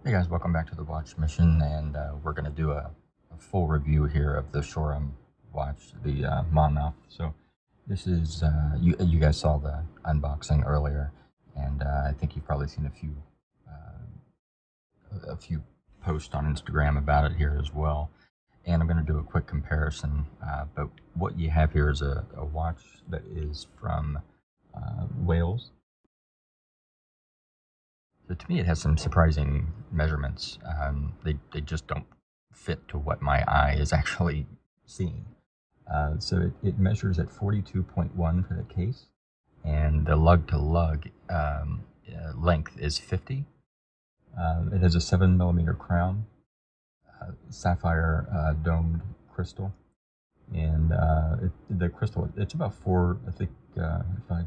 Hey guys, welcome back to the watch mission, and we're going to do a full review here of the Shoreham watch, the Monmouth. So this is, you guys saw the unboxing earlier, and I think you've probably seen a few posts on Instagram about it here as well. And I'm going to do a quick comparison, but what you have here is a watch that is from Wales. So to me, it has some surprising measurements. They just don't fit to what my eye is actually seeing. So it measures at 42.1 for the case, and the lug-to-lug length is 50. It has a 7mm crown, sapphire domed crystal, and the crystal, it's about 4, I think, if I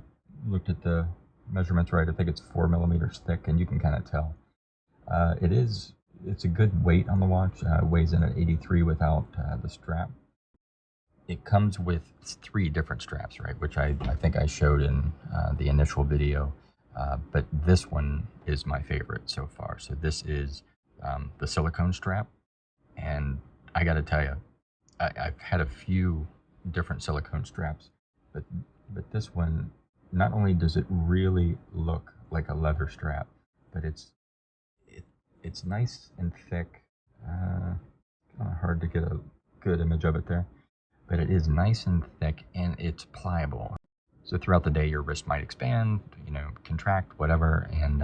looked at the measurements right, I think it's 4mm thick, and you can kind of tell. It's a good weight on the watch. Weighs in at 83 without the strap. It comes with 3 different straps, right, which I think I showed in the initial video, but this one is my favorite so far. So this is the silicone strap, and I got to tell you, I've had a few different silicone straps, but this one, not only does it really look like a leather strap, but it's nice and thick. Kind of hard to get a good image of it there, but it is nice and thick, and it's pliable. So throughout the day, your wrist might expand, contract, whatever, and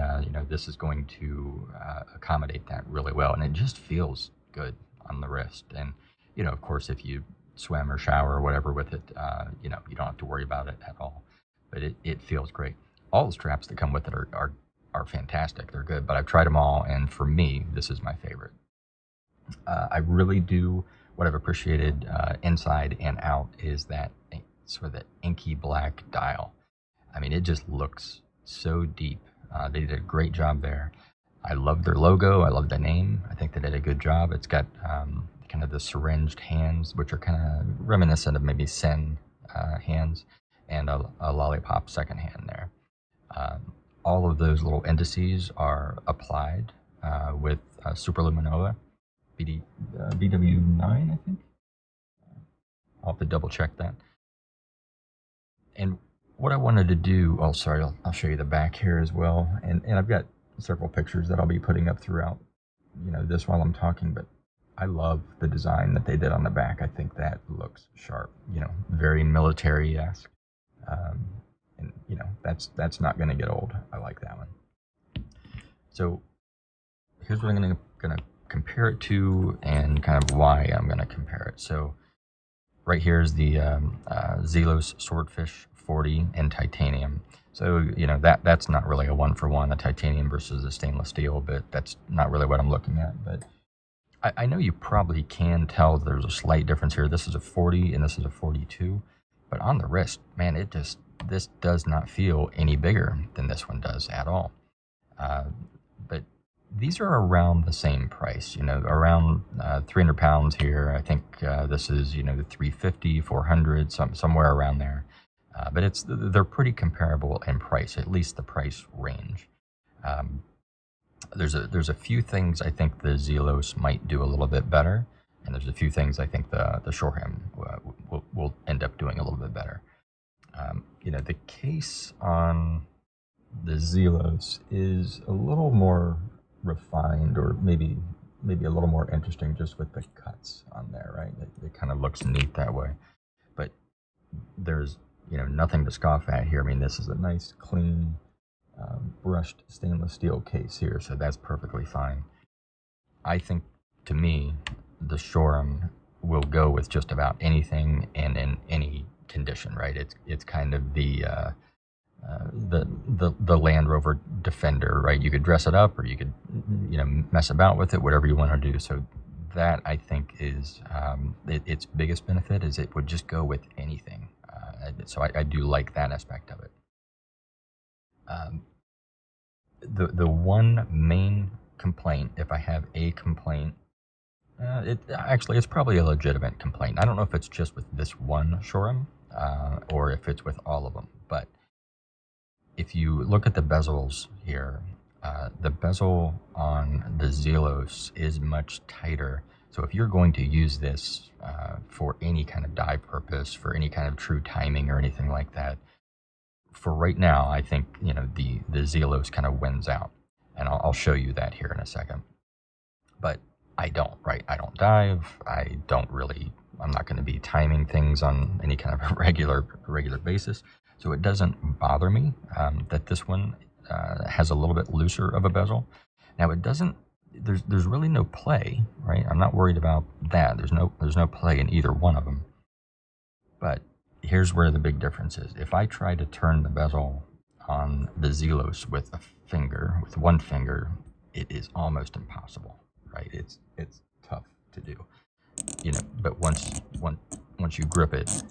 this is going to accommodate that really well, and it just feels good on the wrist. And of course, if you swim or shower or whatever with it, you don't have to worry about it at all. But it feels great. All the straps that come with it are fantastic. They're good, but I've tried them all, and for me, this is my favorite. I really do. What I've appreciated inside and out is that sort of that inky black dial. I mean, it just looks so deep. They did a great job there. I love their logo. I love the name. I think they did a good job. It's got kind of the syringed hands, which are kind of reminiscent of maybe Sen hands, and a lollipop second hand there. All of those little indices are applied with Superluminova BW9, I think. I'll have to double check that. And what I wanted to do, oh sorry, I'll show you the back here as well. And I've got several pictures that I'll be putting up throughout this while I'm talking, but I love the design that they did on the back. I think that looks sharp, very military-esque. And that's not going to get old. I like that one. So here's what I'm going to compare it to, and kind of why I'm going to compare it. So right here is the Zelos Swordfish 40 in titanium. So that's not really a one-for-one, the titanium versus the stainless steel, but that's not really what I'm looking at. But I know you probably can tell there's a slight difference here. This is a 40 and this is a 42, but on the wrist, man, this does not feel any bigger than this one does at all. But these are around the same price, around 300 pounds here. I think this is, the 350, 400, somewhere around there. But they're pretty comparable in price, at least the price range. There's a few things I think the Zelos might do a little bit better, and there's a few things I think the Shoreham will end up doing a little bit better. The case on the Zelos is a little more refined, or maybe a little more interesting, just with the cuts on there, right? It kind of looks neat that way. But there's nothing to scoff at here. I mean, this is a nice, clean, brushed stainless steel case here, so that's perfectly fine. I think, to me, the Shoreham will go with just about anything and in any condition, right? It's kind of the Land Rover Defender, right? You could dress it up, or you could mess about with it, whatever you want to do. So that, I think, is its biggest benefit, is it would just go with anything. So I do like that aspect of it. The one main complaint, if I have a complaint, it's probably a legitimate complaint. I don't know if it's just with this one Shoreham or if it's with all of them, but if you look at the bezels here, The bezel on the Zelos is much tighter. So if you're going to use this for any kind of dye purpose, for any kind of true timing or anything like that, for right now, I think, you know, the Zelos kind of wins out. And I'll show you that here in a second. But I don't, right? I don't dive. I don't really, I'm not going to be timing things on any kind of a regular basis. So it doesn't bother me that this one has a little bit looser of a bezel. Now it doesn't, there's really no play, right? I'm not worried about that. There's no play in either one of them. But here's where the big difference is. If I try to turn the bezel on the Zelos with one finger, it is almost impossible, right? It's tough to do, you know. But once you grip it,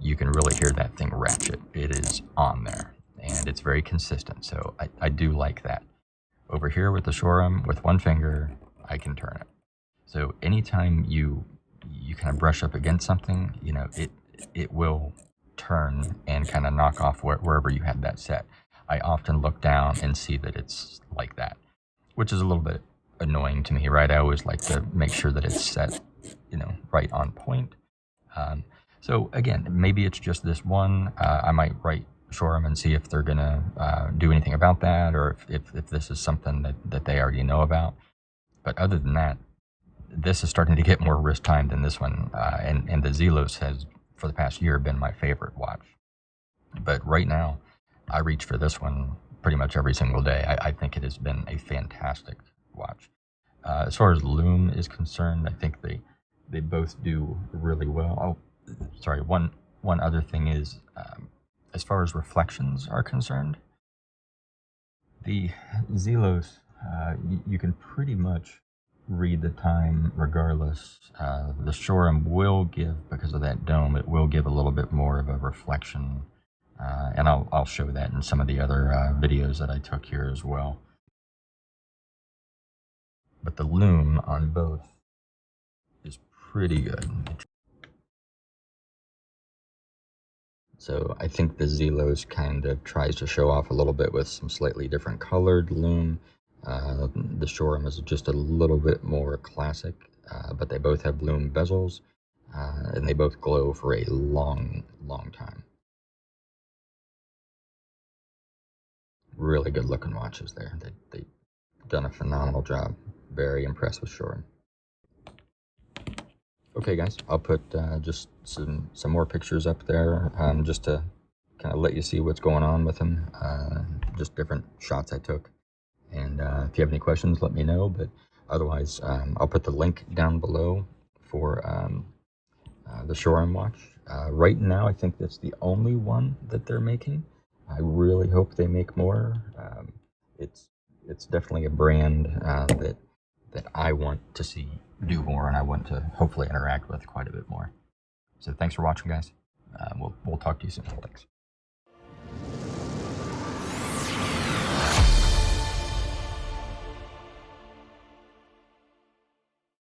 you can really hear that thing ratchet. It is on there, and it's very consistent. So I do like that. Over here with the Shoreham, with one finger, I can turn it. So anytime you kind of brush up against something, you know, it will turn and kind of knock off wherever you have that set. I often look down and see that it's like that, which is a little bit annoying to me, right? I always like to make sure that it's set, you know, right on point. So again, maybe it's just this one. I might write Shoreham and see if they're gonna do anything about that, or if this is something that they already know about. But other than that, this is starting to get more wrist time than this one, and the Zelos has, for the past year, been my favorite watch. But right now, I reach for this one pretty much every single day. I think it has been a fantastic watch. As far as Lume is concerned, I think they both do really well. Oh, sorry, one other thing is, as far as reflections are concerned, the Zelos, you can pretty much read the time regardless. The Shoreham will give, because of that dome, it will give a little bit more of a reflection, and I'll show that in some of the other videos that I took here as well. But the Lume on both is pretty good. So I think the Zelos kind of tries to show off a little bit with some slightly different colored Lume. The Shoreham is just a little bit more classic, but they both have Lume bezels, and they both glow for a long time. Really good looking watches there. They've done a phenomenal job. Very impressed with Shoreham. Okay guys, I'll put just some more pictures up there, just to kind of let you see what's going on with them, just different shots I took. And if you have any questions, let me know. But otherwise, I'll put the link down below for the Shoreham watch. Right now, I think that's the only one that they're making. I really hope they make more. It's definitely a brand that I want to see do more, and I want to hopefully interact with quite a bit more. So thanks for watching, guys. We'll talk to you soon. Thanks.